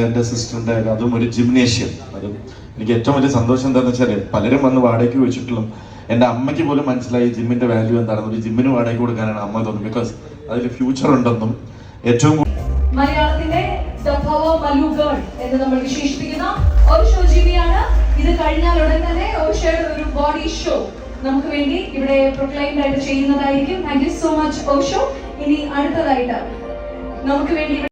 എൻ്റെ സിസ്റ്ററിൻ്റെ അതും ഒരു ജിംനേഷ്യം. അതും എനിക്ക് ഏറ്റവും വലിയ സന്തോഷം എന്താണെന്ന് വെച്ചാൽ പലരും വന്ന് വാടകയ്ക്ക് വെച്ചിട്ടുള്ള എൻ്റെ അമ്മയ്ക്ക് പോലും മനസ്സിലായി ജിമ്മിൻ്റെ വാല്യൂ എന്താണെന്ന്. ഒരു ജിമ്മിന് വാടകയ്ക്ക് കൊടുക്കാനാണ് അമ്മ തോന്നുന്നത്. ബിക്കോസ് അതിൽ ഫ്യൂച്ചർ ഉണ്ടെന്നും ഏറ്റവും മലയാളത്തിന്റെ മല്ലു ഗേൾ എന്ന് നമ്മൾ വിശേഷിപ്പിക്കുന്ന ഓഷോ ജിമ്മിയാണ്. ഇത് കഴിഞ്ഞാൽ ഉടൻ തന്നെ ഓഷോയുടെ ഒരു ബോഡി ഷോ നമുക്ക് വേണ്ടി ഇവിടെ പ്രൊക്ലൈംഡ് ആയിട്ട് ചെയ്യുന്നതായിരിക്കും. Thank you so much Osho. ഇനി അടുത്തതായിട്ട് നമുക്ക് വേണ്ടി